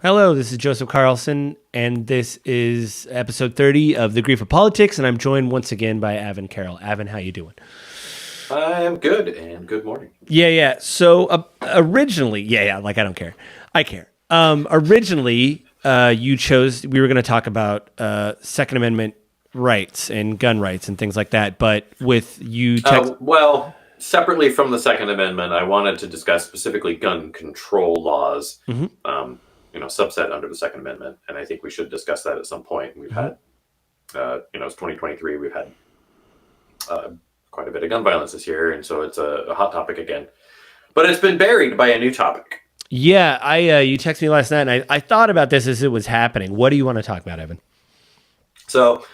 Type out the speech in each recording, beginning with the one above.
Hello, this is Joseph Carlson, and this is episode 30 of The Grief of Politics, and I'm joined once again by Avin Carroll. Avin, how you doing? I am good, and good morning. Yeah. So originally, like I don't care. I care. Originally, you chose, we were going to talk about Second Amendment rights and gun rights and things like that, but with you... Well, separately from the Second Amendment, I wanted to discuss specifically gun control laws. Subset under the Second Amendment, and I think we should discuss that at some point. We've had, it's 2023. We've had quite a bit of gun violence this year, and so it's a hot topic again. But it's been buried by a new topic. Yeah, you texted me last night, and I thought about this as it was happening. What do you want to talk about, Evan? So,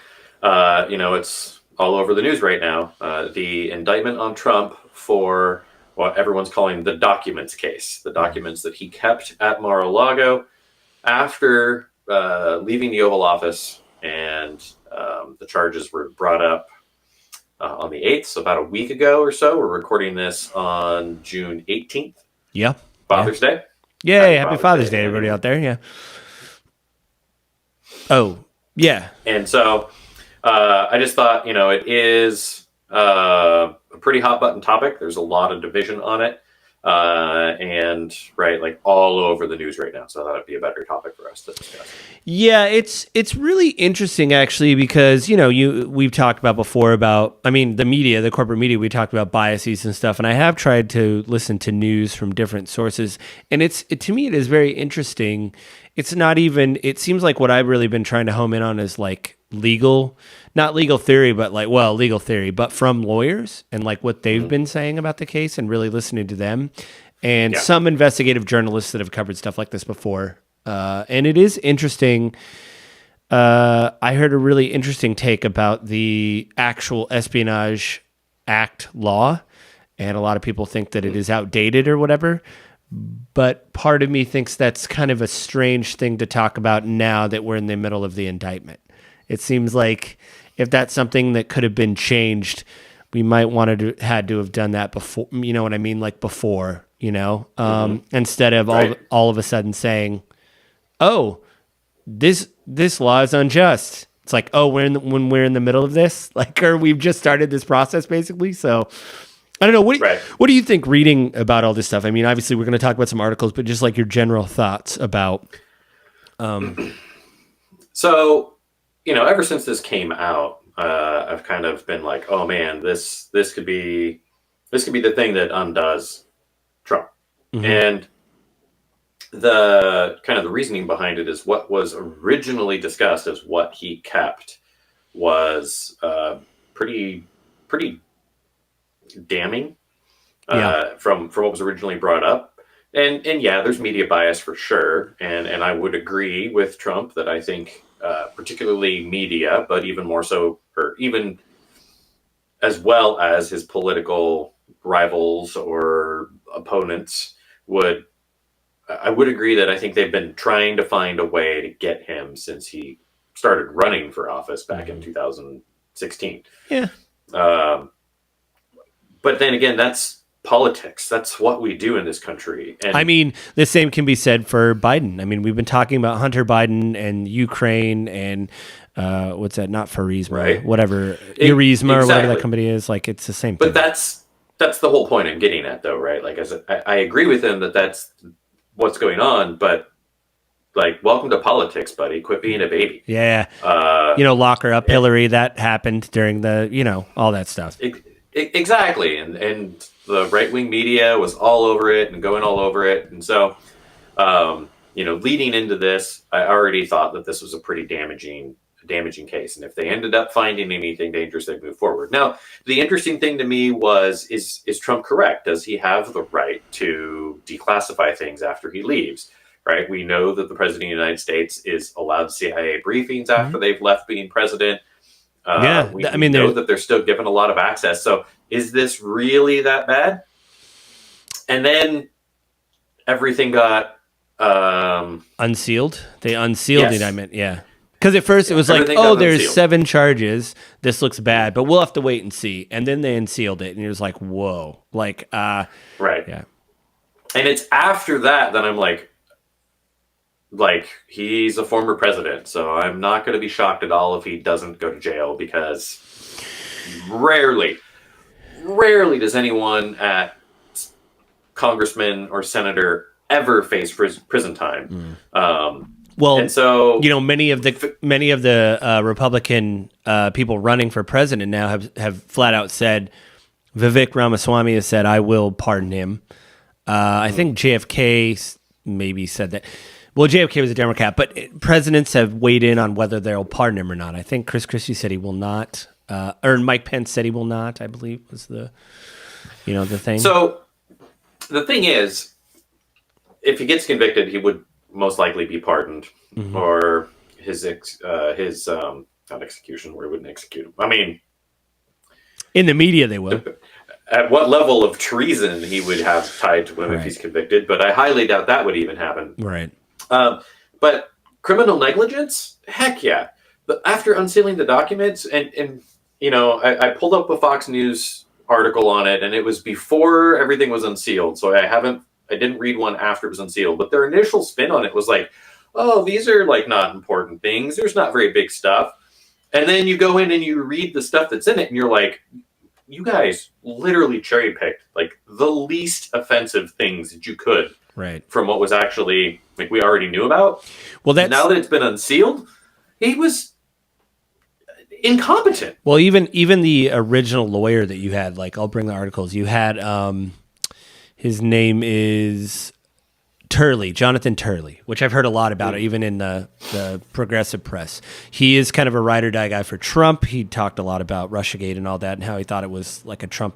it's all over the news right now. The indictment on Trump for what everyone's calling the documents case, the documents that he kept at Mar-a-Lago after leaving the Oval Office, and the charges were brought up on the 8th, so about a week ago or so. We're recording this on June 18th. Yeah. Father's Day. Yeah, happy Father's Day, everybody out there, yeah. Oh, yeah. And so I just thought, it is a pretty hot-button topic. There's a lot of division on it. And all over the news right now. So I thought it'd be a better topic for us to discuss. Yeah, it's really interesting actually, because we've talked about before about, the media, the corporate media, we talked about biases and stuff, and I have tried to listen to news from different sources, and to me it is very interesting. It's not even, it seems like what I've really been trying to home in on is not legal theory, but legal theory, but from lawyers and what they've been saying about the case and really listening to them, and some investigative journalists that have covered stuff like this before. And it is interesting. I heard a really interesting take about the actual Espionage Act law, and a lot of people think that it is outdated or whatever. But part of me thinks that's kind of a strange thing to talk about now that we're in the middle of the indictment. It seems like if that's something that could have been changed, we might had to have done that before. You know what I mean? Before, instead of all of a sudden saying, "Oh, this law is unjust." It's like, oh, when we're in the middle of this, or we've just started this process, basically. So I don't know. What do you think reading about all this stuff? Obviously we're going to talk about some articles, but just your general thoughts about. So, ever since this came out, I've kind of been like, oh man, this could be the thing that undoes Trump. And the kind of the reasoning behind it is what was originally discussed as what he kept was pretty damning from what was originally brought up. And yeah, there's media bias for sure. And I would agree with Trump that I think particularly media, but even more so, or even as well as his political rivals or opponents I would agree that I think they've been trying to find a way to get him since he started running for office back in 2016. Yeah. But then again, that's politics. That's what we do in this country. And the same can be said for Biden. We've been talking about Hunter Biden and Ukraine and what's that? Not Furisma, right? Whatever, Urisma or whatever that company is. It's the same thing. But that's the whole point I'm getting at, though, right? I agree with him that that's what's going on, but welcome to politics, buddy. Quit being a baby. Yeah. Lock her up, Hillary. That happened during the, all that stuff. Exactly. And the right-wing media was all over it and going all over it. And so, leading into this, I already thought that this was a pretty damaging case. And if they ended up finding anything dangerous, they'd move forward. Now, the interesting thing to me is Trump correct? Does he have the right to declassify things after he leaves? Right? We know that the president of the United States is allowed CIA briefings after they've left being president. We know that they're still given a lot of access. So is this really that bad? And then everything got unsealed. They unsealed the indictment. Yeah. Because at first it was there's unsealed. 7 charges. This looks bad, but we'll have to wait and see. And then they unsealed it, and it was like, whoa. Right. Yeah. And it's after that I'm like, like, he's a former president, so I'm not going to be shocked at all if he doesn't go to jail, because rarely does anyone at congressman or senator ever face prison time. Well, and so many of the Republican people running for president now have flat out said, Vivek Ramaswamy has said, I will pardon him. I think JFK maybe said that. Well, JFK was a Democrat, but presidents have weighed in on whether they'll pardon him or not. I think Chris Christie said he will not, or Mike Pence said he will not, I believe was the thing. So the thing is, if he gets convicted, he would most likely be pardoned, or his not execution, where he wouldn't execute him. I mean, in the media they will. At what level of treason he would have tied to him if he's convicted, but I highly doubt that would even happen. Right. But criminal negligence, heck yeah. But after unsealing the documents, and I pulled up a Fox News article on it, and it was before everything was unsealed, so I didn't read one after it was unsealed, but their initial spin on it was like, oh, these are like not important things. There's not very big stuff. And then you go in and you read the stuff that's in it, and you're like, you guys literally cherry picked like the least offensive things that you could, right, from what was actually like we already knew about. Well, now that it's been unsealed, he was incompetent. Well, even the original lawyer that you had, like, I'll bring the articles. You had his name is Jonathan Turley, which I've heard a lot about, even in the progressive press. He is kind of a ride or die guy for Trump. He talked a lot about Russiagate and all that, and how he thought it was like a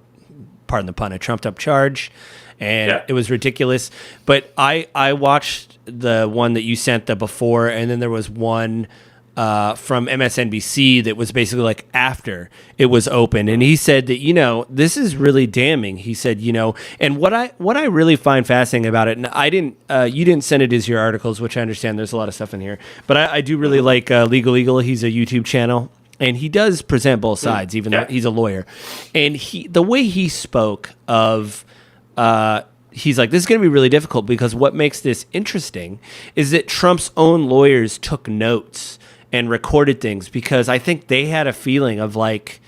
pardon the pun, a trumped up charge, and it was ridiculous. But I watched the one that you sent the before, and then there was one from MSNBC that was basically like after it was open, and he said that this is really damning. He said and what I really find fascinating about it, and I didn't you didn't send it as your articles, which I understand there's a lot of stuff in here, but I do really like Legal Eagle. He's a YouTube channel, and he does present both sides, even though he's a lawyer, and the way he spoke of he's like, this is going to be really difficult, because what makes this interesting is that Trump's own lawyers took notes and recorded things, because I think they had a feeling of like,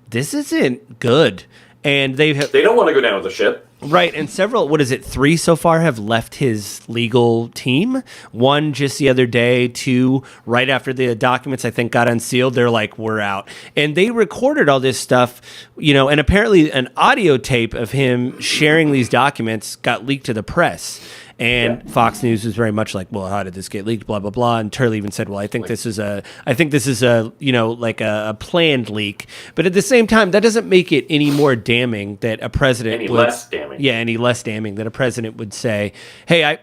this isn't good. And they don't want to go down with the ship. Right. And 3 so far have left his legal team. 1 just the other day, 2 right after the documents, I think, got unsealed. They're like, we're out. And they recorded all this stuff, and apparently an audio tape of him sharing these documents got leaked to the press. And Fox News was very much like, well, how did this get leaked? Blah, blah, blah. And Turley even said, well, I think this is a like a planned leak. But at the same time, that doesn't make it any more damning that a president any less damning. Yeah, any less damning that a president would say, hey,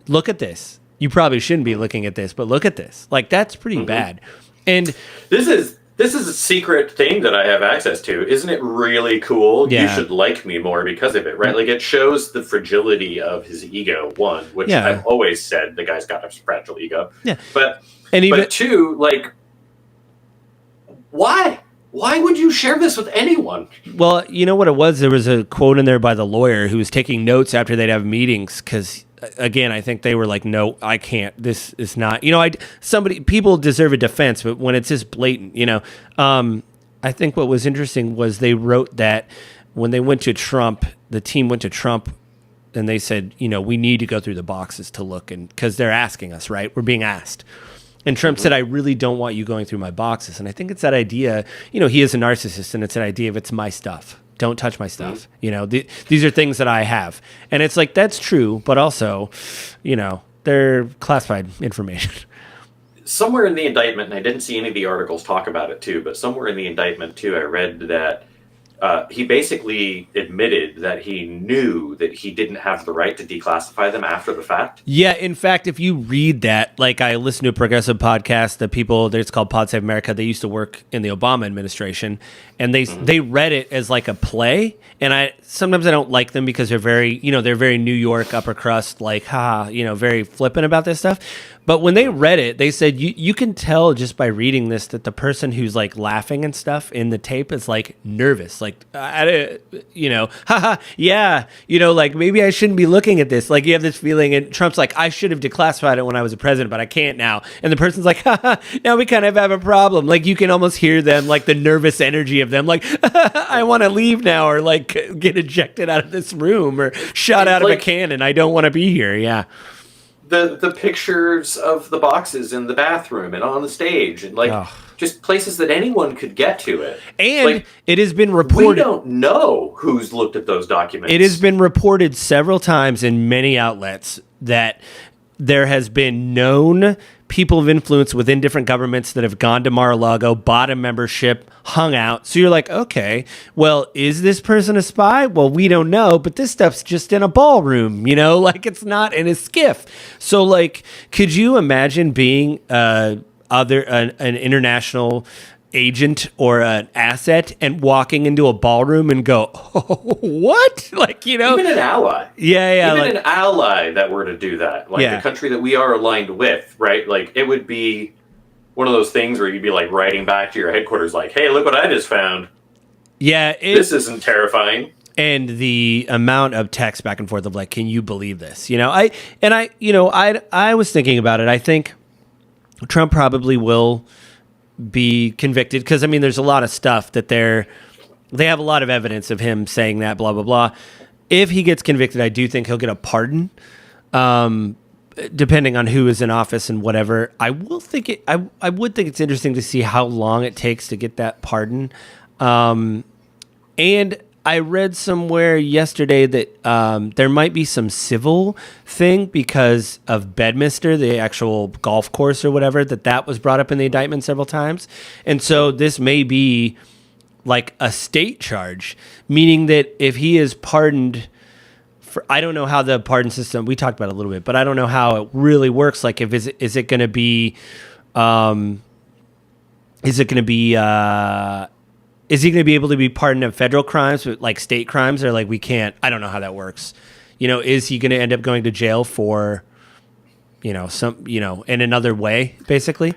look at this. You probably shouldn't be looking at this, but look at this. Like, that's pretty bad. And this is a secret thing that I have access to. Isn't it really cool? Yeah. You should like me more because of it, right? Like, it shows the fragility of his ego, 1, which I've always said the guy's got a fragile ego. Yeah. But 2, like, why? Why would you share this with anyone? Well, you know what it was? There was a quote in there by the lawyer who was taking notes after they'd have meetings, because again, I think they were like, no, I can't. This is not, people deserve a defense, but when it's just blatant, I think what was interesting was they wrote that when they went to Trump, the team went to Trump and they said, we need to go through the boxes to look, and because they're asking us, right? We're being asked. And Trump said, I really don't want you going through my boxes. And I think it's that idea, he is a narcissist, and it's that idea of it's my stuff. Don't touch my stuff. These are things that I have. And it's like, that's true, but also, they're classified information. Somewhere in the indictment, and I didn't see any of the articles talk about it too, but somewhere in the indictment too, I read that he basically admitted that he knew that he didn't have the right to declassify them after the fact. Yeah, in fact, if you read that, like, I listened to a progressive podcast, it's called Pod Save America. They used to work in the Obama administration, and they read it as like a play. And sometimes I don't like them because they're very New York upper crust, like, very flippant about this stuff. But when they read it, they said you can tell just by reading this that the person who's like laughing and stuff in the tape is like nervous. like, haha, yeah, like maybe I shouldn't be looking at this. Like you have this feeling, and Trump's like, I should have declassified it when I was a president, but I can't now. And the person's like, haha, now we kind of have a problem. Like you can almost hear them, like the nervous energy of them, like, I want to leave now, or like get ejected out of this room, or shot out of a cannon. I don't want to be here. Yeah. The pictures of the boxes in the bathroom and on the stage, and just places that anyone could get to it. And it has been reported. We don't know who's looked at those documents. It has been reported several times in many outlets that there has been known people of influence within different governments that have gone to Mar-a-Lago, bought a membership, hung out. So you're like, okay, well, is this person a spy? Well, we don't know, but this stuff's just in a ballroom, like it's not in a skiff. So like, could you imagine being an international agent or an asset and walking into a ballroom and go, oh, what? Like, even an ally. Yeah. Even an ally that were to do that, like the country that we are aligned with, right? Like it would be one of those things where you'd be like writing back to your headquarters like, hey, look what I just found. Yeah. This isn't terrifying. And the amount of text back and forth of like, can you believe this? I was thinking about it. I think Trump probably will be convicted because there's a lot of stuff that they have a lot of evidence of him saying that, blah blah blah. If he gets convicted, I do think he'll get a pardon, depending on who is in office and whatever. I would think it's interesting to see how long it takes to get that pardon. And I read somewhere yesterday that there might be some civil thing because of Bedminster, the actual golf course or whatever, that was brought up in the indictment several times. And so this may be like a state charge, meaning that if he is pardoned I don't know how the pardon system, we talked about it a little bit, but I don't know how it really works. Like is it going to be, is he going to be able to be pardoned of federal crimes, but like state crimes, or like we can't? I don't know how that works. Is he going to end up going to jail for, in another way, basically?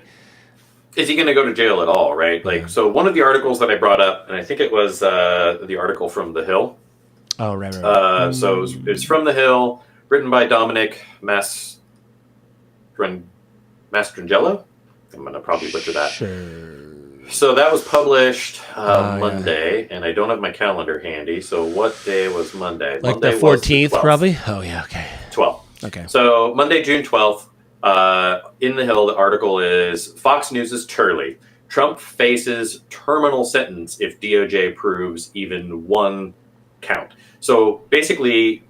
Is he going to go to jail at all? Right. Like, so one of the articles that I brought up, and I think it was the article from The Hill. Oh, right. So it's from The Hill, written by Dominic Mastrangelo. I'm going to probably butcher that. Sure. So that was published Monday, and I don't have my calendar handy. So what day was Monday? Like Monday the 14th, probably? Oh, yeah, okay. 12th. Okay. So Monday, June 12th, in The Hill, the article is Fox News' Turley. Trump faces terminal sentence if DOJ proves even one count. So basically,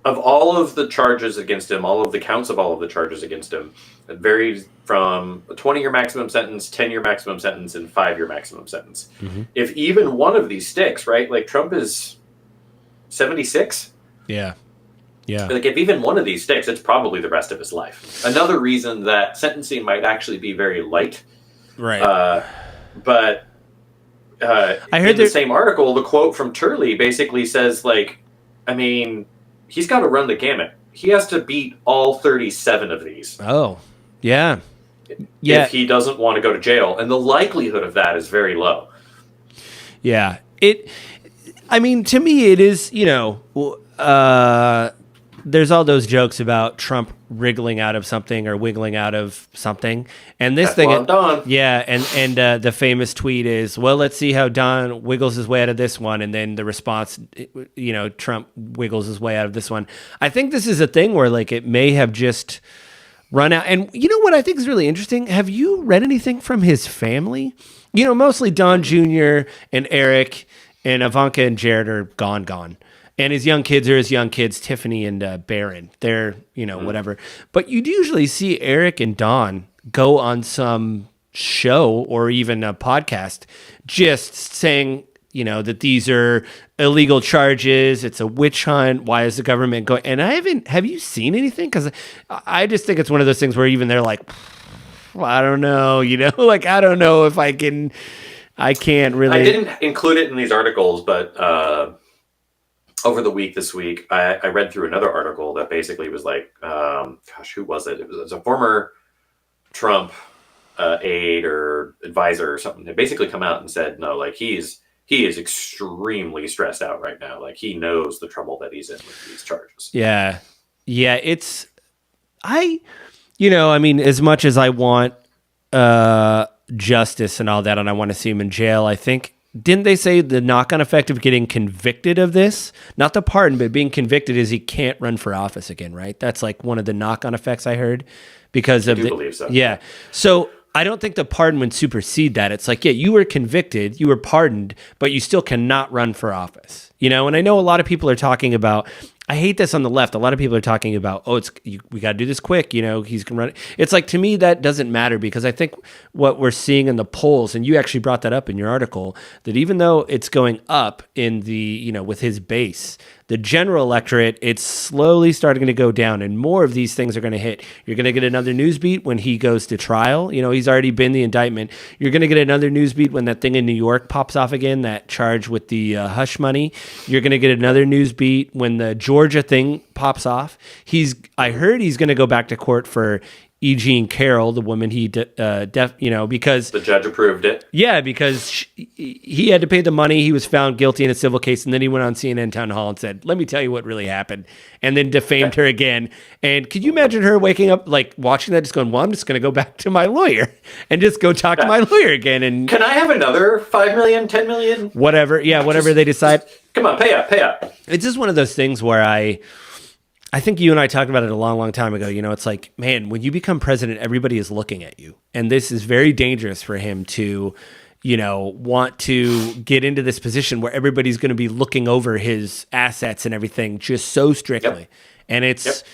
of all of the charges against him, all of the counts of all of the charges against him, it varies from a 20-year maximum sentence, 10-year maximum sentence, and 5-year maximum sentence. Mm-hmm. If even one of these sticks, right? Like Trump is 76. Yeah. Like if even one of these sticks, it's probably the rest of his life. Another reason that sentencing might actually be very light. Right. But I heard in the same article, the quote from Turley basically says, like, he's got to run the gamut. He has to beat all 37 of these. Oh, yeah. If he doesn't want to go to jail. And the likelihood of that is very low. Yeah. To me, it is, there's all those jokes about Trump wriggling out of something or wiggling out of something. And this thing, yeah. And the famous tweet is, well, let's see how Don wiggles his way out of this one. And then the response, Trump wiggles his way out of this one. I think this is a thing where like it may have just run out. And you know what I think is really interesting? Have you read anything from his family? Mostly Don Jr. and Eric and Ivanka and Jared are gone. And his young kids are his young kids, Tiffany and Barron. They're, whatever. But you'd usually see Eric and Don go on some show or even a podcast just saying, that these are illegal charges. It's a witch hunt. Why is the government going? And have you seen anything? Because I just think it's one of those things where even they're like, well, I don't know, like, I don't know if I can't really. I didn't include it in these articles, but over the week this week, I read through another article that basically was like, who was it? It was a former Trump aide or advisor or something had basically come out and said, no, like he is extremely stressed out right now. Like he knows the trouble that he's in with these charges. Yeah. Yeah. I mean, as much as I want justice and all that, and I want to see him in jail, I think, didn't they say the knock-on effect of getting convicted of this, not the pardon, but being convicted, is he can't run for office again, right? That's like one of the knock-on effects I heard because of I do believe so. Yeah. So I don't think the pardon would supersede that. It's like, yeah, you were convicted, you were pardoned, but you still cannot run for office. And I know a lot of people are talking about, I hate this on the left. A lot of people are talking about, we got to do this quick. He's going to run. It's like, to me, that doesn't matter, because I think what we're seeing in the polls, and you actually brought that up in your article, that even though it's going up in the, with his base, the general electorate, it's slowly starting to go down, and more of these things are going to hit. You're going to get another news beat when he goes to trial. He's already been the indictment. You're going to get another news beat when that thing in New York pops off again, that charge with the hush money. You're going to get another news beat when the Georgia thing pops off. I heard he's going to go back to court for E. Jean Carroll, the woman because the judge approved it. Yeah, because he had to pay the money. He was found guilty in a civil case, and then he went on CNN Town Hall and said, "Let me tell you what really happened," and then defamed her again. And could you imagine her waking up, like watching that, just going, "Well, I'm just going to go back to my lawyer and just go talk to my lawyer again." And can I have another 5 million, 10 million? Whatever, yeah, whatever they decide. Come on, pay up. It's just one of those things where I think you and I talked about it a long, long time ago. It's like, man, when you become president, everybody is looking at you. And this is very dangerous for him to, want to get into this position where everybody's going to be looking over his assets and everything just so strictly. Yep. And it's,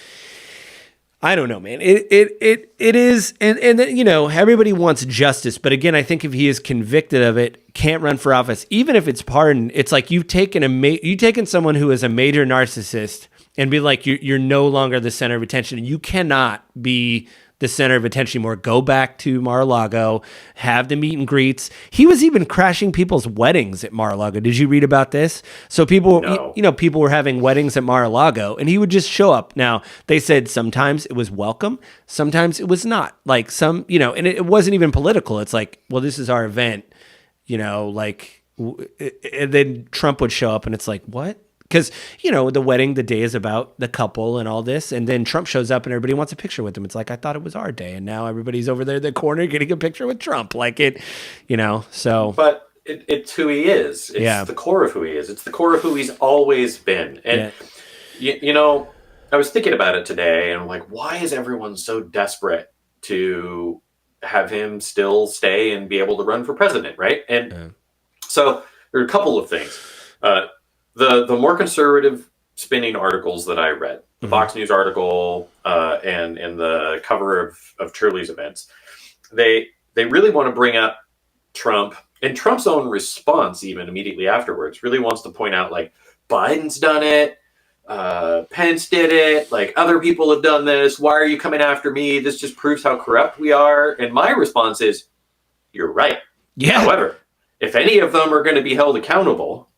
I don't know, man. It is, and then, everybody wants justice. But again, I think if he is convicted of it, can't run for office, even if it's pardoned, it's like you've taken someone who is a major narcissist and be like, you're no longer the center of attention. You cannot be the center of attention anymore. Go back to Mar-a-Lago, have the meet and greets. He was even crashing people's weddings at Mar-a-Lago. Did you read about this? So people, people were having weddings at Mar-a-Lago, and he would just show up. Now, they said sometimes it was welcome, sometimes it was not. Like and it wasn't even political. It's like, well, this is our event, and then Trump would show up, and it's like, what? Because, the wedding, the day is about the couple and all this. And then Trump shows up and everybody wants a picture with him. It's like, I thought it was our day. And now everybody's over there in the corner getting a picture with Trump. Like so. But it's who he is. It's the core of who he is. It's the core of who he's always been. And, I was thinking about it today, and I'm like, why is everyone so desperate to have him still stay and be able to run for president, right? And so there are a couple of things. The more conservative spinning articles that I read, the Fox News article and the cover of Turley's events, they really want to bring up Trump, and Trump's own response even immediately afterwards really wants to point out, like, Biden's done it, Pence did it, like other people have done this. Why are you coming after me? This just proves how corrupt we are. And my response is, you're right. Yeah. However, if any of them are going to be held accountable,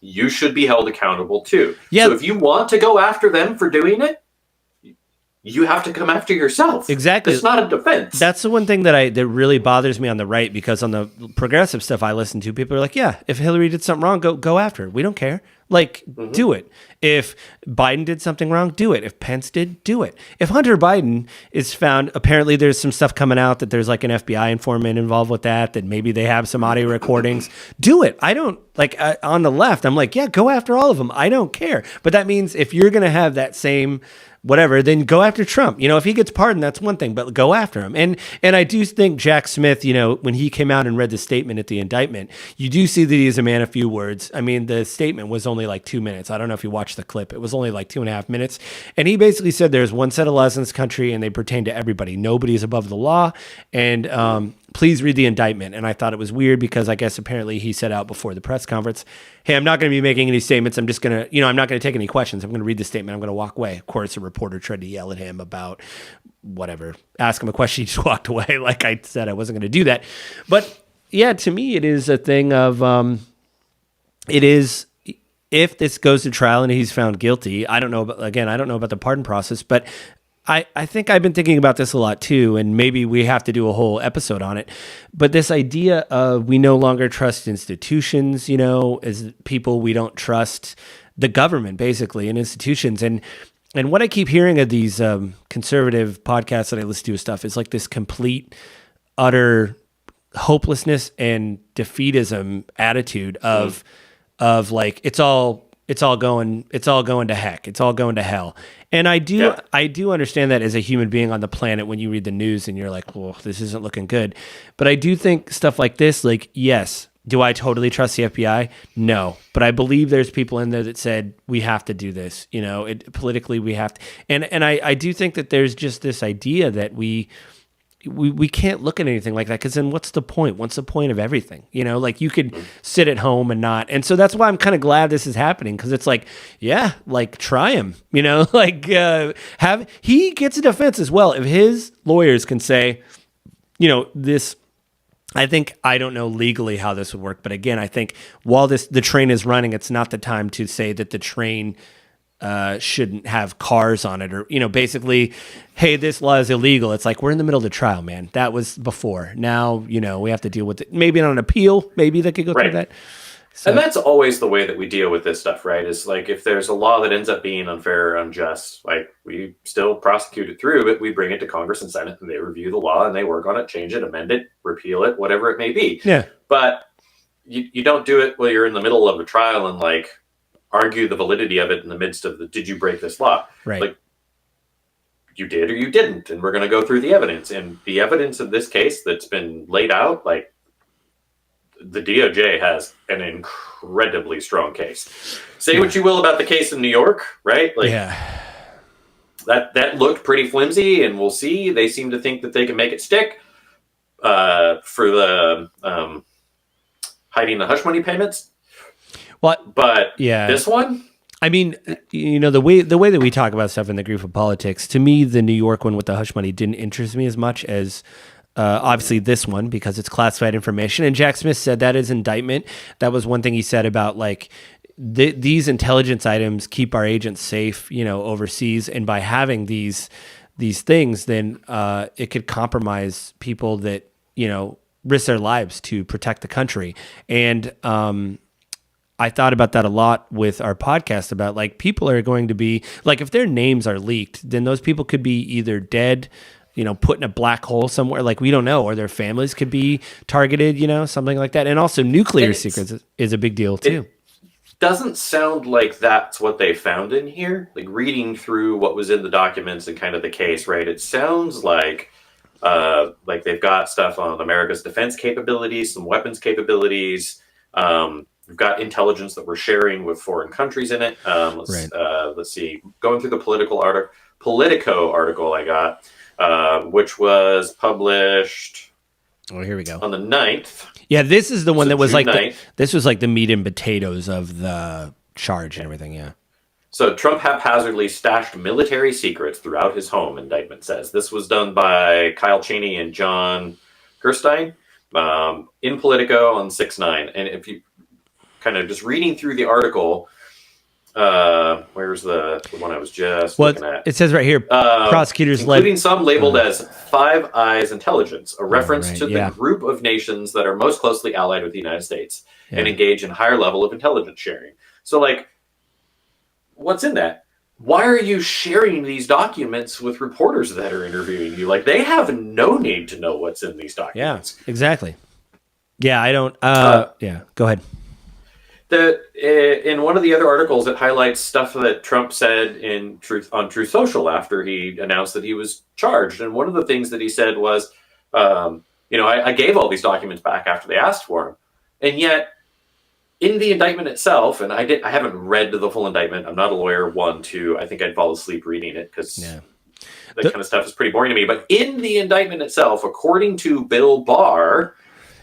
you should be held accountable too. Yeah. So if you want to go after them for doing it, you have to come after yourself. Exactly. It's not a defense. That's the one thing that really bothers me on the right, because on the progressive stuff I listen to, people are like, yeah, if Hillary did something wrong, go after her. We don't care. Like, do it. If Biden did something wrong, do it. If Pence did, do it. If Hunter Biden is found, apparently there's some stuff coming out that there's like an FBI informant involved with that maybe they have some audio recordings. Do it. I don't, on the left, I'm like, yeah, go after all of them. I don't care. But that means if you're going to have that same whatever, then go after Trump. If he gets pardoned, that's one thing, but go after him. And I do think Jack Smith, when he came out and read the statement at the indictment, you do see that he's a man of few words. I mean, the statement was only like 2 minutes. I don't know if you watched the clip. It was only like 2.5 minutes. And he basically said there's one set of laws in this country and they pertain to everybody. Nobody is above the law. And please read the indictment. And I thought it was weird because I guess apparently he said out before the press conference, hey, I'm not going to be making any statements. I'm just going to, I'm not going to take any questions. I'm going to read the statement. I'm going to walk away. Of course, a reporter tried to yell at him about whatever, ask him a question. He just walked away. Like I said, I wasn't going to do that. But yeah, to me, it is a thing of, if this goes to trial and he's found guilty, I don't know about the pardon process, but I think I've been thinking about this a lot too, and maybe we have to do a whole episode on it. But this idea of we no longer trust institutions, as people, we don't trust the government basically and institutions. And what I keep hearing of these conservative podcasts that I listen to and stuff is like this complete, utter hopelessness and defeatism attitude of like it's all going to heck. It's all going to hell. And I do understand that as a human being on the planet when you read the news and you're like, well, this isn't looking good. But I do think stuff like this, like, yes, do I totally trust the FBI? No. But I believe there's people in there that said, we have to do this. Politically we have to. And I do think that there's just this idea that we can't look at anything like that, because then what's the point? What's the point of everything? Like you could sit at home and not. And so that's why I'm kind of glad this is happening, because it's like, yeah, like try him, like he gets a defense as well. If his lawyers can say, this, I think, I don't know legally how this would work, but again, I think while the train is running, it's not the time to say that the train shouldn't have cars on it, or basically, hey, this law is illegal. It's like, we're in the middle of the trial, man. That was before. Now we have to deal with it. Maybe on an appeal, maybe they could go through that. So, and that's always the way that we deal with this stuff, right? Is like, if there's a law that ends up being unfair or unjust, like, we still prosecute it through, but we bring it to Congress and Senate, and they review the law and they work on it, change it, amend it, repeal it, whatever it may be. Yeah. But you don't do it while you're in the middle of a trial and like argue the validity of it in the midst of did you break this law? Right. Like, you did or you didn't, and we're going to go through the evidence. And the evidence in this case that's been laid out, like, the DOJ has an incredibly strong case. Say what you will about the case in New York, right? Like, that looked pretty flimsy, and we'll see. They seem to think that they can make it stick for the hiding the hush money payments. But this one, I mean, the way that we talk about stuff in the group of politics, to me, the New York one with the hush money didn't interest me as much as obviously this one, because it's classified information. And Jack Smith said that is indictment. That was one thing he said about like these intelligence items keep our agents safe, overseas. And by having these things, then it could compromise people that, risk their lives to protect the country. And I thought about that a lot with our podcast about like people are going to be like, if their names are leaked, then those people could be either dead, put in a black hole somewhere, like we don't know, or their families could be targeted, something like that. And also nuclear secrets is a big deal too. It doesn't sound like that's what they found in here. Like, reading through what was in the documents and kind of the case, right? It sounds like they've got stuff on America's defense capabilities, some weapons capabilities. We've got intelligence that we're sharing with foreign countries in it. Let's see. Going through the Politico article I got, which was published. Oh, here we go. On the 9th. Yeah, this is the one that was June like this was like the meat and potatoes of the charge and everything. Yeah. So Trump haphazardly stashed military secrets throughout his home, indictment says. This was done by Kyle Cheney and John Gerstein in Politico on 6/9. And if you kind of just reading through the article, where's the one I was just looking at? It says right here, prosecutors including some labeled as Five Eyes intelligence, a reference to the group of nations that are most closely allied with the United States and engage in higher level of intelligence sharing. So, like, what's in that? Why are you sharing these documents with reporters that are interviewing you? Like, they have no need to know what's in these documents. Yeah, exactly. Yeah, I don't. Go ahead. In one of the other articles, it highlights stuff that Trump said on Truth Social after he announced that he was charged. And one of the things that he said was, I gave all these documents back after they asked for them. And yet, in the indictment itself, and I haven't read the full indictment. I'm not a lawyer. 1, 2. I think I'd fall asleep reading it because that kind of stuff is pretty boring to me. But in the indictment itself, according to Bill Barr,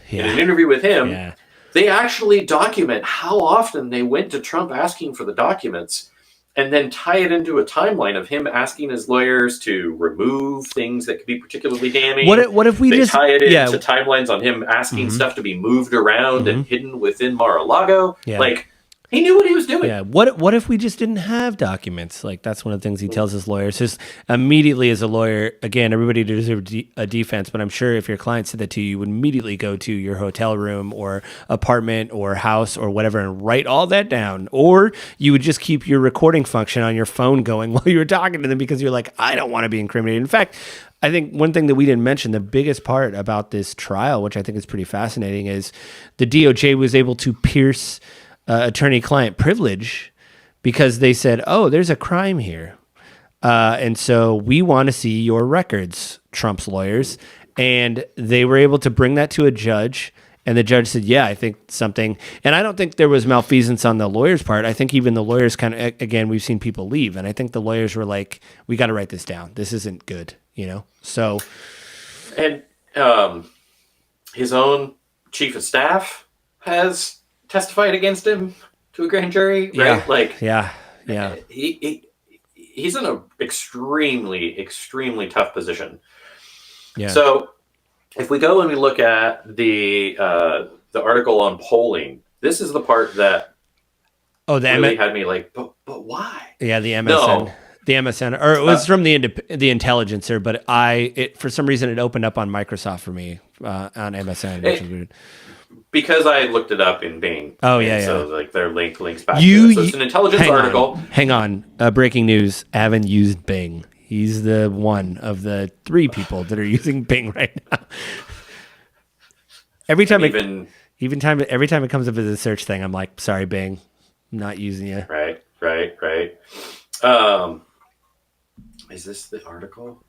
in an interview with him, they actually document how often they went to Trump asking for the documents, and then tie it into a timeline of him asking his lawyers to remove things that could be particularly damning. What if we just tie it into timelines on him asking stuff to be moved around and hidden within Mar-a-Lago? Yeah. Like, He knew what he was doing. Yeah. What if we just didn't have documents? Like, that's one of the things he tells his lawyers. Just immediately, as a lawyer, again, everybody deserves a defense, but I'm sure if your client said that to you, you would immediately go to your hotel room or apartment or house or whatever and write all that down. Or you would just keep your recording function on your phone going while you were talking to them because you're like, I don't want to be incriminated. In fact, I think one thing that we didn't mention, the biggest part about this trial, which I think is pretty fascinating, is the DOJ was able to pierce attorney-client privilege because they said, oh, there's a crime here. And so we want to see your records, Trump's lawyers. And they were able to bring that to a judge. And the judge said, yeah, I think something. And I don't think there was malfeasance on the lawyer's part. I think even the lawyers kind of, again, we've seen people leave. And I think the lawyers were like, we got to write this down. This isn't good, you know? So. And his own chief of staff has testified against him to a grand jury, right? He's in an extremely tough position. Yeah. So if we go and we look at the article on polling, this is the part that really had me like, but why? Yeah, the MSN. The MSN, or it was from the Intelligencer, but for some reason it opened up on Microsoft for me on MSN, which is weird. Because I looked it up in Bing. Oh, yeah, So, like, their links back to it. So it's an intelligence article. Hang on. Breaking news. Avin used Bing. He's the one of the 3 people that are using Bing right now. Every time it comes up as a search thing, I'm like, sorry, Bing. I'm not using you. Right. Is this the article?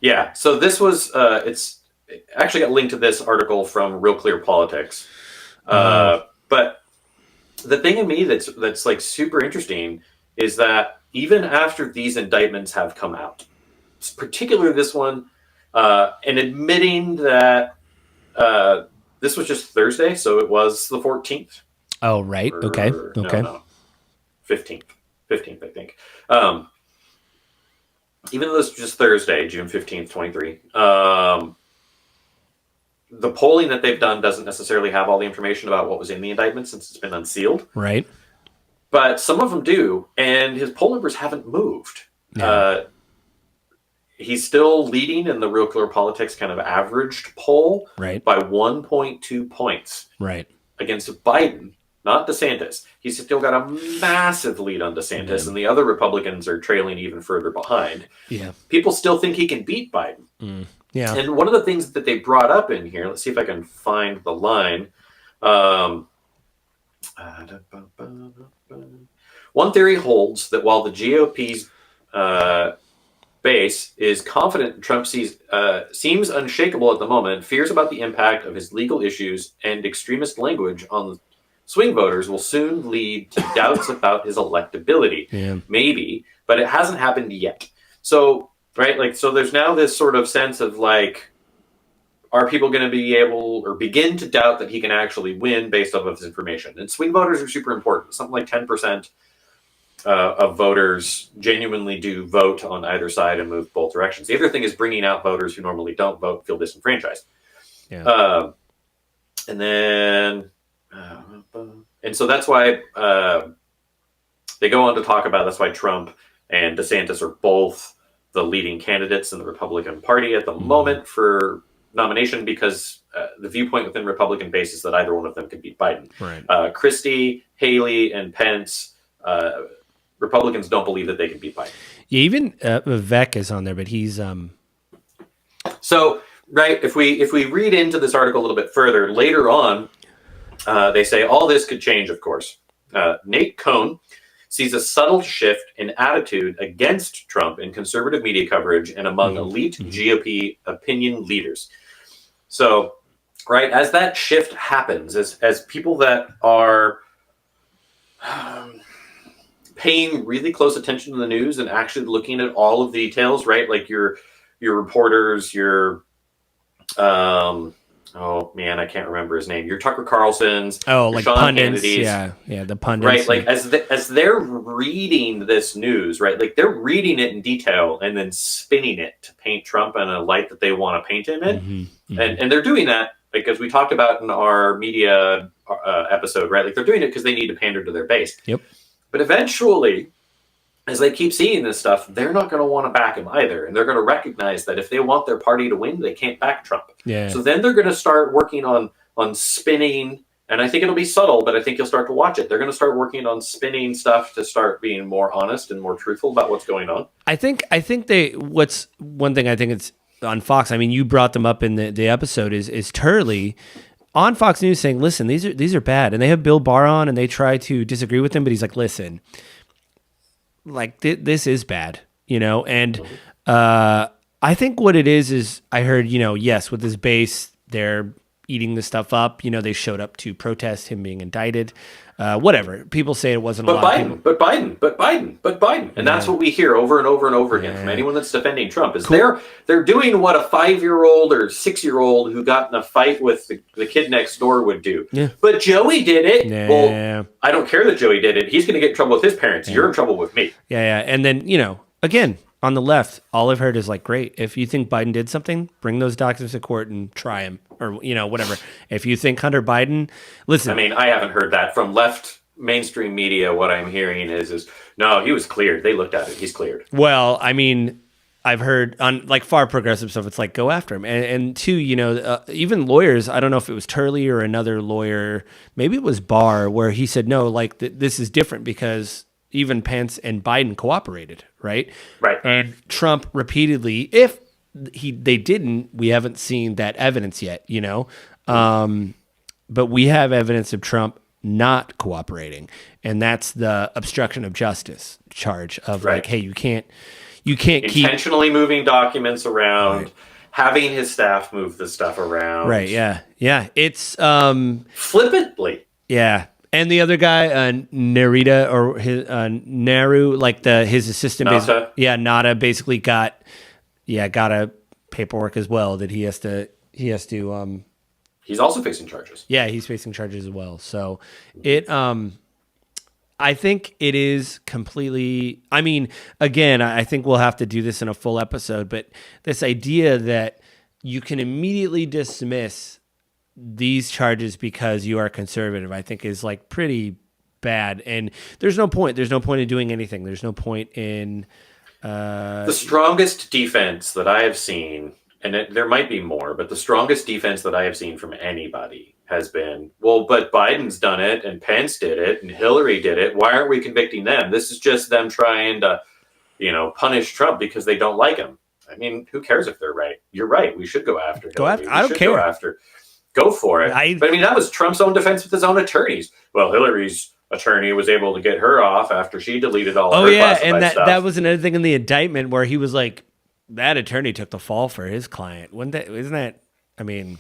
Yeah, so this was, it actually got linked to this article from Real Clear Politics. But the thing in me that's like super interesting is that even after these indictments have come out, particularly this one, and admitting that this was just Thursday, so it was the 14th. Oh, right. Okay. No. 15th, I think. Even though this was just Thursday, June 15th, 23, the polling that they've done doesn't necessarily have all the information about what was in the indictment since it's been unsealed. Right. But some of them do, and his poll numbers haven't moved. Yeah. He's still leading in the Real Clear Politics kind of averaged poll by 1.2 points. Right. Against Biden, not DeSantis. He's still got a massive lead on DeSantis, and the other Republicans are trailing even further behind. Yeah. People still think he can beat Biden. Yeah. And one of the things that they brought up in here, let's see if I can find the line. One theory holds that while the GOP's base is confident Trump seems unshakable at the moment, fears about the impact of his legal issues and extremist language on swing voters will soon lead to doubts about his electability. Yeah. Maybe, but it hasn't happened yet. So, right, like, so there's now this sort of sense of like, are people going to be able or begin to doubt that he can actually win based off of his information? And swing voters are super important. Something like 10% of voters genuinely do vote on either side and move both directions. The other thing is bringing out voters who normally don't vote, feel disenfranchised. Yeah. And then, and so that's why they go on to talk about, that's why Trump and DeSantis are both the leading candidates in the Republican Party at the moment for nomination, because the viewpoint within Republican base is that either one of them could beat Biden. Right. Christie, Haley, and Pence, Republicans don't believe that they can beat Biden. Yeah, even Vivek is on there, but he's So, right, if we read into this article a little bit further, later on, they say all this could change, of course. Nate Cohn sees a subtle shift in attitude against Trump in conservative media coverage and among elite GOP opinion leaders. So, right, as that shift happens, as people that are paying really close attention to the news and actually looking at all of the details, right, like your reporters, your oh man, I can't remember his name. Your Tucker Carlson's, like Sean pundits, Hannity's. yeah, the pundits, right? Like as they're reading this news, right? Like they're reading it in detail and then spinning it to paint Trump in a light that they want to paint him in, and they're doing that because we talked about in our media episode, right? Like they're doing it because they need to pander to their base. Yep. But eventually, as they keep seeing this stuff, they're not going to want to back him either. And they're going to recognize that if they want their party to win, they can't back Trump. Yeah. So then they're going to start working on spinning, and I think it'll be subtle, but I think you'll start to watch it. They're going to start working on spinning stuff to start being more honest and more truthful about what's going on. I think what's one thing I think it's on Fox. I mean, you brought them up in the episode is Turley on Fox News saying, listen, these are bad. And they have Bill Barr on and they try to disagree with him, but he's like, listen, like this is bad, and I think what it is I heard, yes, with his base, they're eating this stuff up. They showed up to protest him being indicted, whatever. People say it wasn't but a lot Biden, of people. but Biden. And that's what we hear over and over and over again from anyone that's defending Trump is they're doing what a 5-year-old or 6-year-old who got in a fight with the kid next door would do. Yeah. But Joey did it. Yeah. Well, I don't care that Joey did it. He's going to get in trouble with his parents. Yeah. You're in trouble with me. Yeah. And then, again, on the left, all I've heard is like, great, if you think Biden did something, bring those documents to court and try him or, whatever. If you think Hunter Biden, listen. I mean, I haven't heard that from left mainstream media. What I'm hearing is no, he was cleared. They looked at it. He's cleared. Well, I mean, I've heard on like far progressive stuff, it's like, go after him. And two, even lawyers, I don't know if it was Turley or another lawyer, maybe it was Barr, where he said, no, like this is different because even Pence and Biden cooperated, right? Right. And Trump repeatedly, if they didn't, we haven't seen that evidence yet, but we have evidence of Trump not cooperating, and that's the obstruction of justice charge of like, hey, you can't intentionally moving documents around, right. Having his staff move the stuff around, right? Yeah. It's flippantly, yeah. And the other guy, Narita or his Naru, like his assistant, Nada basically got a paperwork as well that he has to. He's also facing charges. Yeah, he's facing charges as well. So I think it is completely. I mean, again, I think we'll have to do this in a full episode, but this idea that you can immediately dismiss these charges because you are conservative, I think is like pretty bad. And there's no point. There's no point in doing anything. There's no point in the strongest defense that I have seen, and there might be more, but the strongest defense that I have seen from anybody has been, well, but Biden's done it and Pence did it and Hillary did it. Why aren't we convicting them? This is just them trying to, punish Trump because they don't like him. I mean, who cares if they're right? You're right. We should go after Hillary. I don't care. Go for it. But I mean, that was Trump's own defense with his own attorneys. Well, Hillary's attorney was able to get her off after she deleted all of her classified stuff. And that was another thing in the indictment where he was like, that attorney took the fall for his client. Isn't that, I mean...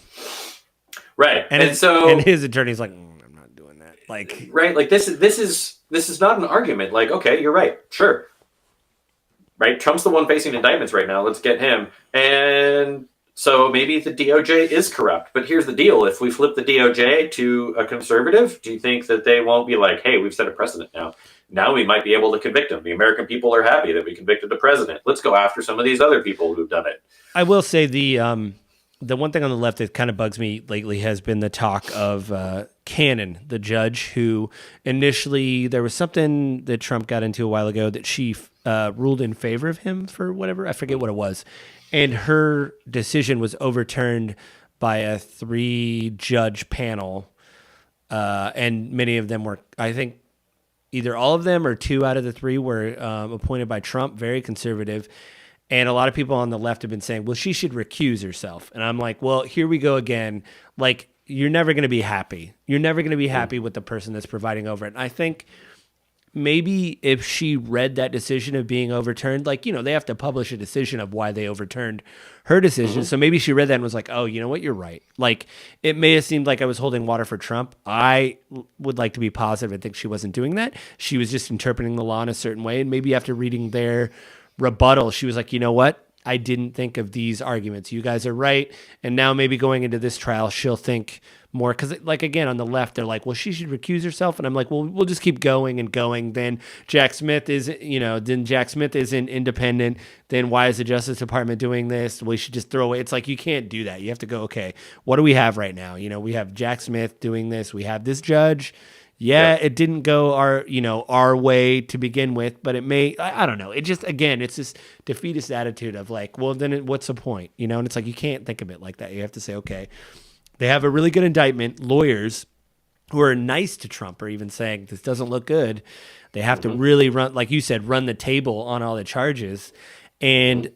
Right. And his attorney's like, I'm not doing that. Like... Right, like this is not an argument. Like, okay, you're right. Sure. Right? Trump's the one facing indictments right now. Let's get him. And... so maybe the DOJ is corrupt, but here's the deal. If we flip the DOJ to a conservative, do you think that they won't be like, hey, we've set a precedent now. Now we might be able to convict him. The American people are happy that we convicted the president. Let's go after some of these other people who've done it. I will say the one thing on the left that kind of bugs me lately has been the talk of Cannon, the judge who initially, there was something that Trump got into a while ago that she ruled in favor of him for whatever. I forget what it was. And her decision was overturned by a 3-judge panel. And many of them were, I think, either all of them or 2 out of the 3 were appointed by Trump, very conservative. And a lot of people on the left have been saying, well, she should recuse herself. And I'm like, well, here we go again. Like, you're never going to be happy. You're never going to be happy with the person that's presiding over it. And I think maybe if she read that decision of being overturned, like, they have to publish a decision of why they overturned her decision. So maybe she read that and was like, oh, you know what? You're right. Like, it may have seemed like I was holding water for Trump. I would like to be positive. I think she wasn't doing that. She was just interpreting the law in a certain way. And maybe after reading their rebuttal, she was like, you know what? I didn't think of these arguments. You guys are right. And now maybe going into this trial, she'll think more. Because, like, again, on the left, they're like, well, she should recuse herself. And I'm like, well, we'll just keep going and going. Then Jack Smith is, then Jack Smith isn't independent. Then why is the Justice Department doing this? We should just throw away. It's like, you can't do that. You have to go, okay, what do we have right now? We have Jack Smith doing this. We have this judge. Yeah, it didn't go our way to begin with, but it may, I don't know. It just, again, it's this defeatist attitude of like, well, then what's the point? And it's like, you can't think of it like that. You have to say, okay, they have a really good indictment. Lawyers who are nice to Trump are even saying this doesn't look good. They have to really run, like you said, run the table on all the charges. And,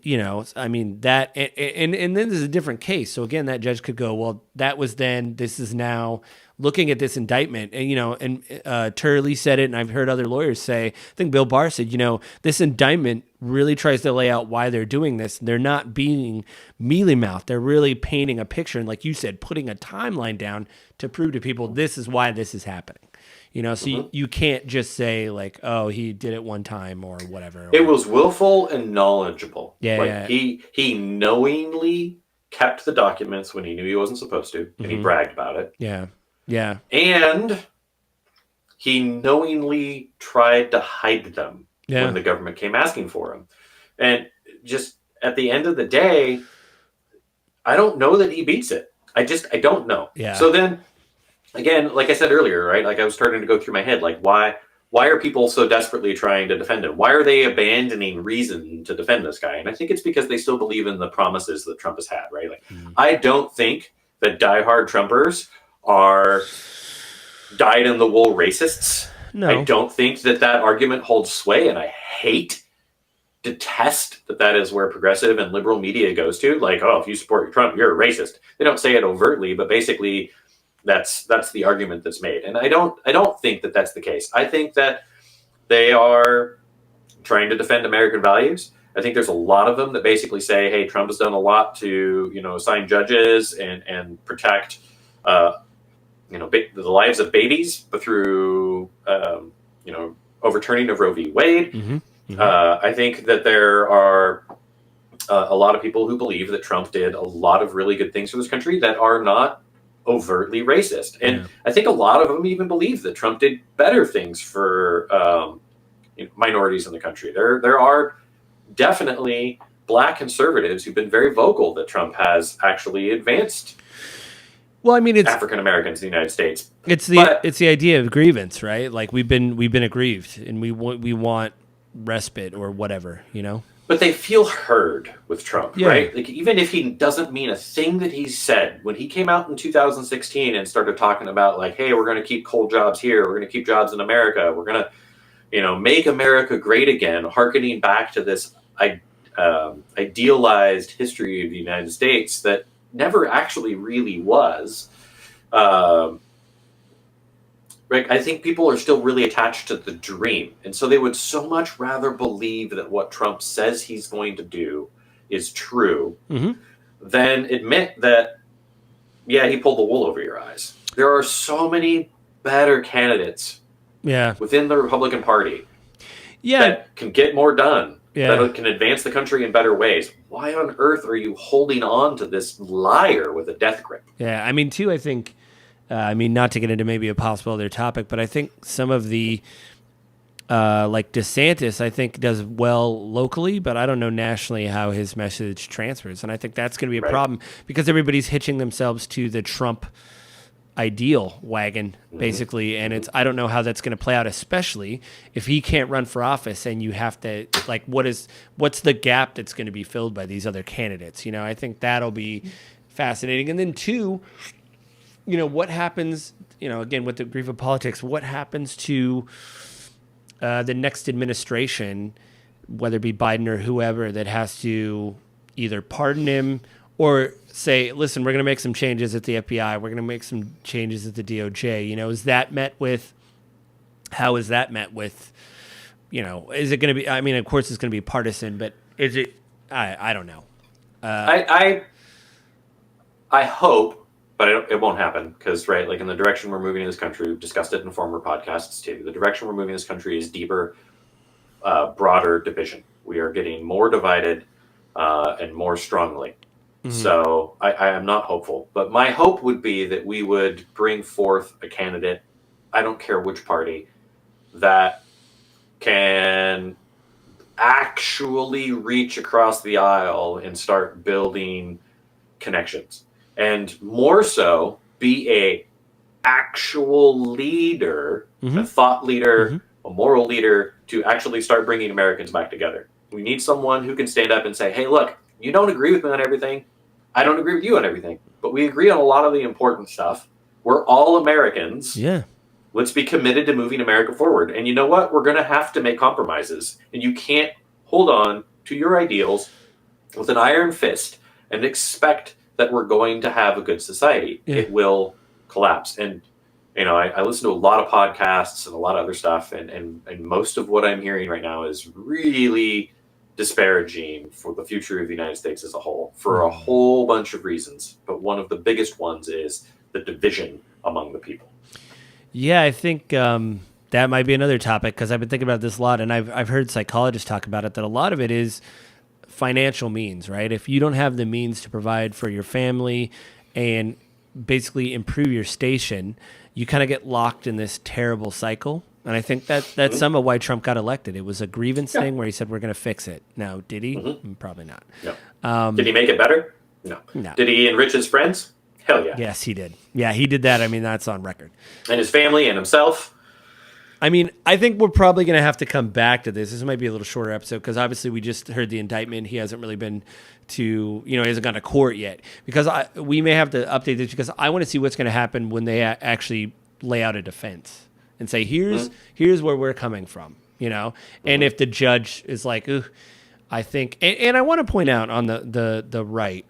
I mean, that, and then there's a different case. So again, that judge could go, well, that was then, this is now. Looking at this indictment, and Turley said it, and I've heard other lawyers say, I think Bill Barr said, this indictment really tries to lay out why they're doing this. They're not being mealy-mouthed. They're really painting a picture, and like you said, putting a timeline down to prove to people this is why this is happening. So you can't just say like, oh, he did it one time or whatever. It was willful and knowledgeable. Yeah. He knowingly kept the documents when he knew he wasn't supposed to, and he bragged about it. Yeah. And he knowingly tried to hide them when the government came asking for them. And just at the end of the day, I don't know that he beats it. I don't know. Yeah. So then, again, like I said earlier, right? Like I was starting to go through my head, like why are people so desperately trying to defend him? Why are they abandoning reason to defend this guy? And I think it's because they still believe in the promises that Trump has had, right? Like I don't think that diehard Trumpers are dyed-in-the-wool racists. No. I don't think that argument holds sway, and I detest that is where progressive and liberal media goes to. Like, oh, if you support Trump, you're a racist. They don't say it overtly, but basically that's the argument that's made. And I don't think that that's the case. I think that they are trying to defend American values. I think there's a lot of them that basically say, hey, Trump has done a lot to, assign judges and protect the lives of babies through, overturning of Roe v. Wade. I think that there are a lot of people who believe that Trump did a lot of really good things for this country that are not overtly racist. And I think a lot of them even believe that Trump did better things for minorities in the country. There are definitely Black conservatives who've been very vocal that Trump has actually advanced. Well, I mean, it's African Americans in the United States. It's the idea of grievance, right? Like we've been aggrieved, and we want respite or whatever, But they feel heard with Trump, right? Like even if he doesn't mean a thing that he said, when he came out in 2016 and started talking about like, hey, we're going to keep coal jobs here, we're going to keep jobs in America, we're going to, make America great again, hearkening back to this idealized history of the United States that never actually really was. Right? I think people are still really attached to the dream. And so they would so much rather believe that what Trump says he's going to do is true than admit that, he pulled the wool over your eyes. There are so many better candidates within the Republican Party that can get more done. That can advance the country in better ways. Why on earth are you holding on to this liar with a death grip? Yeah, I mean, too, I think, not to get into maybe a possible other topic, but I think some of the, like DeSantis, I think does well locally, but I don't know nationally how his message transfers. And I think that's going to be a problem because everybody's hitching themselves to the Trump ideal wagon, basically. And I don't know how that's going to play out, especially if he can't run for office and you have to, like, what's the gap that's going to be filled by these other candidates? I think that'll be fascinating. And then two, what happens, again, with the grief of politics, what happens to the next administration, whether it be Biden or whoever, that has to either pardon him or say, listen, we're going to make some changes at the FBI. We're going to make some changes at the DOJ. Is that met with, how is that met with, is it going to be, I mean, of course it's going to be partisan, but is it, I don't know. I hope, but it won't happen because, right, like in the direction we're moving in this country, we've discussed it in former podcasts too. The direction we're moving in this country is deeper, broader division. We are getting more divided and more strongly. So I am not hopeful. But my hope would be that we would bring forth a candidate, I don't care which party, that can actually reach across the aisle and start building connections. And more so, be a actual leader, a thought leader, a moral leader to actually start bringing Americans back together. We need someone who can stand up and say, hey, look, you don't agree with me on everything. I don't agree with you on everything, but we agree on a lot of the important stuff. We're all Americans. Yeah. Let's be committed to moving America forward. And you know what? We're going to have to make compromises. And you can't hold on to your ideals with an iron fist and expect that we're going to have a good society. Yeah. It will collapse. And, you know, I listen to a lot of podcasts and a lot of other stuff. And most of what I'm hearing right now is really disparaging for the future of the United States as a whole for a whole bunch of reasons. But one of the biggest ones is the division among the people. Yeah, I think that might be another topic because I've been thinking about this a lot, and I've heard psychologists talk about it, that a lot of it is financial means, right? If you don't have the means to provide for your family and basically improve your station, you kind of get locked in this terrible cycle. And I think that's some of why Trump got elected. It was a grievance thing where he said, we're going to fix it. Now, did he? Probably not. No. Did he make it better? No. Did he enrich his friends? Hell yeah. Yes, he did. Yeah, he did that. I mean, that's on record. And his family and himself. I mean, I think we're probably going to have to come back to this. This might be a little shorter episode because obviously we just heard the indictment. He hasn't really been to, he hasn't gone to court yet. Because we may have to update this because I want to see what's going to happen when they actually lay out a defense and say, here's where we're coming from, And if the judge is like, ooh, I think, and I want to point out on the right,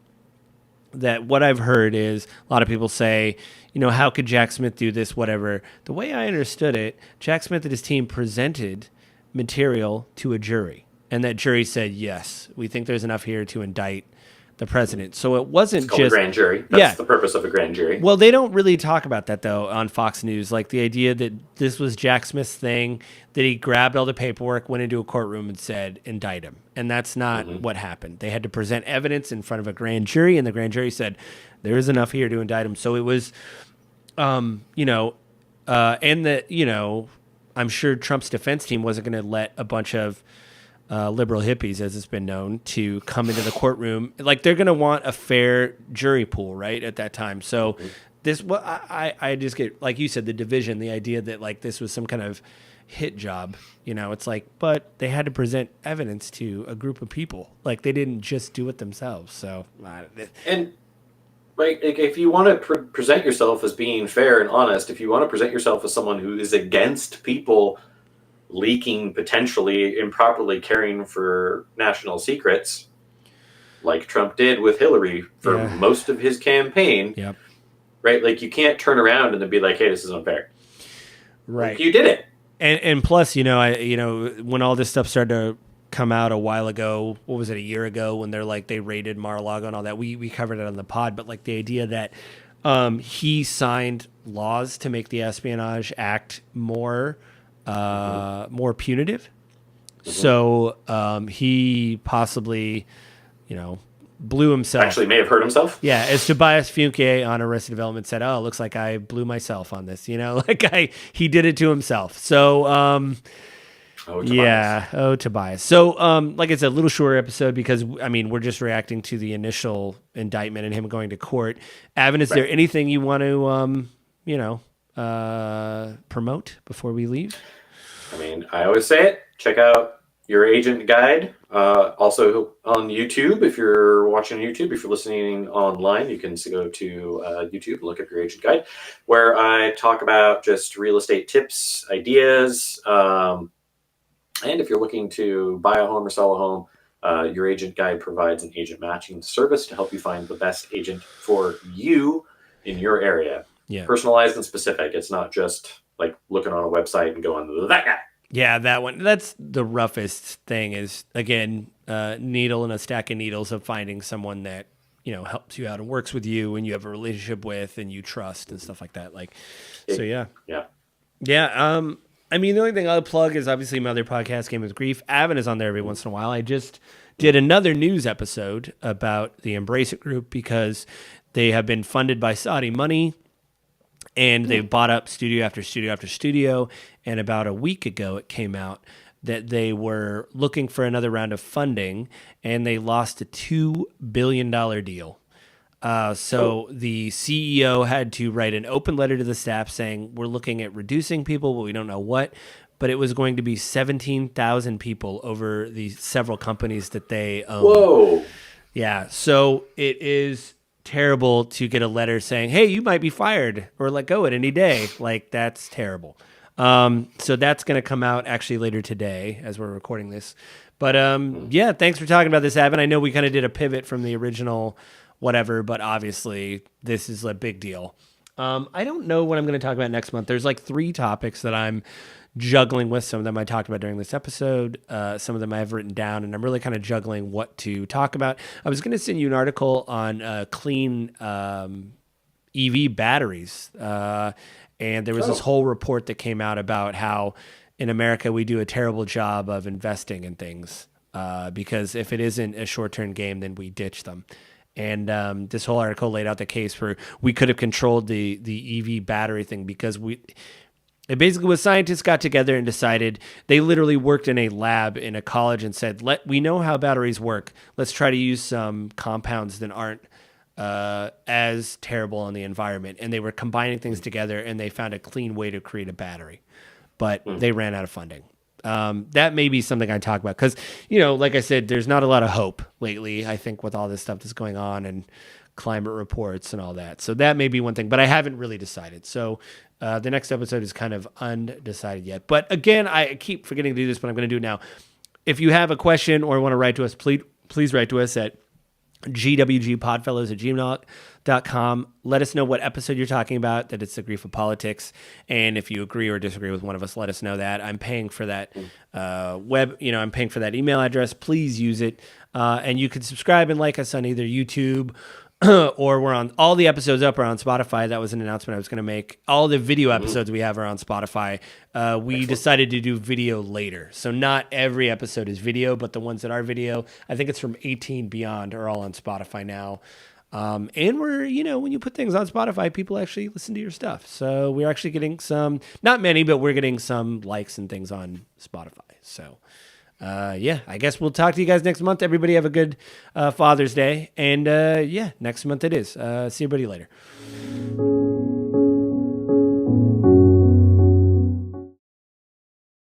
that what I've heard is a lot of people say, how could Jack Smith do this, whatever. The way I understood it, Jack Smith and his team presented material to a jury, and that jury said, yes, we think there's enough here to indict the president. So it wasn't just a grand jury. That's the purpose of a grand jury. Well, they don't really talk about that, though, on Fox News. Like the idea that this was Jack Smith's thing, that he grabbed all the paperwork, went into a courtroom and said, indict him. And that's not what happened. They had to present evidence in front of a grand jury, and the grand jury said, there is enough here to indict him. So it was, and that, I'm sure Trump's defense team wasn't going to let a bunch of liberal hippies, as it's been known, to come into the courtroom. Like, they're going to want a fair jury pool, right, at that time. So this, what I just get, like you said, the division, the idea that, like, this was some kind of hit job, it's like, but they had to present evidence to a group of people. Like, they didn't just do it themselves. So, and like, if you want to present yourself as being fair and honest, if you want to present yourself as someone who is against people leaking, potentially improperly caring for national secrets, like Trump did with Hillary for most of his campaign, right? Like, you can't turn around and then be like, hey, this is unfair. Right. Like, you did it. And plus, when all this stuff started to come out a while ago, what was it, a year ago, when they raided Mar-a-Lago and all that, we covered it on the pod, but like the idea that he signed laws to make the Espionage Act more punitive. So he possibly, blew himself. Actually may have hurt himself. Yeah, as Tobias Funke on Arrested Development said, oh, it looks like I blew myself on this. He did it to himself. So, Tobias. So, like I said, a little shorter episode because, we're just reacting to the initial indictment and him going to court. Avin, is there anything you want to, promote before we leave? I always say it. Check out Your Agent Guide. Also on YouTube, if you're watching YouTube, if you're listening online, you can go to YouTube and look up Your Agent Guide, where I talk about just real estate tips, ideas. And if you're looking to buy a home or sell a home, Your Agent Guide provides an agent matching service to help you find the best agent for you in your area. Yeah. Personalized and specific. It's not just like looking on a website and going, that guy. Yeah, that one. That's the roughest thing is, again, needle and a stack of needles of finding someone that, helps you out and works with you and you have a relationship with and you trust and stuff like that. Yeah. The only thing I'll plug is obviously my other podcast, Game of Grief. Avin is on there every once in a while. I just did another news episode about the Embrace It group because they have been funded by Saudi money and they've bought up studio after studio after studio. And about a week ago, it came out that they were looking for another round of funding and they lost a $2 billion deal. So the CEO had to write an open letter to the staff saying, we're looking at reducing people, but we don't know what. But it was going to be 17,000 people over the several companies that they own. Whoa. Yeah. So it is terrible to get a letter saying, hey, you might be fired or let go at any day. Like, that's terrible. So that's going to come out actually later today as we're recording this. But yeah, thanks for talking about this, Avin. I know we kind of did a pivot from the original whatever, but obviously this is a big deal. I don't know what I'm going to talk about next month. There's like 3 topics that I'm juggling with. Some of them I talked about during this episode. Some of them I have written down, and I'm really kind of juggling what to talk about. I was going to send you an article on clean EV batteries. And there was this whole report that came out about how in America we do a terrible job of investing in things because if it isn't a short-term game, then we ditch them. And this whole article laid out the case where we could have controlled the EV battery thing because it basically was scientists got together and decided they literally worked in a lab in a college and said, we know how batteries work. Let's try to use some compounds that aren't as terrible on the environment. And they were combining things together and they found a clean way to create a battery, but they ran out of funding. That may be something I talk about because, like I said, there's not a lot of hope lately, I think, with all this stuff that's going on and climate reports and all that. So that may be one thing, but I haven't really decided. So the next episode is kind of undecided yet. But again, I keep forgetting to do this, but I'm going to do it now. If you have a question or want to write to us, please write to us at gwgpodfellows@gmail.com. Let us know what episode you're talking about, that it's the grief of politics. And if you agree or disagree with one of us, let us know that. I'm paying for that I'm paying for that email address. Please use it. And you can subscribe and like us on either YouTube or we're on all the episodes up are on Spotify. That was an announcement I was going to make. All the video episodes we have are on Spotify. We decided to do video later. So not every episode is video, but the ones that are video, I think it's from 18 beyond, are all on Spotify now. And we're, when you put things on Spotify, people actually listen to your stuff. So we're actually getting some, not many, but we're getting some likes and things on Spotify. So I guess we'll talk to you guys next month. Everybody have a good Father's Day. And next month it is. See everybody later.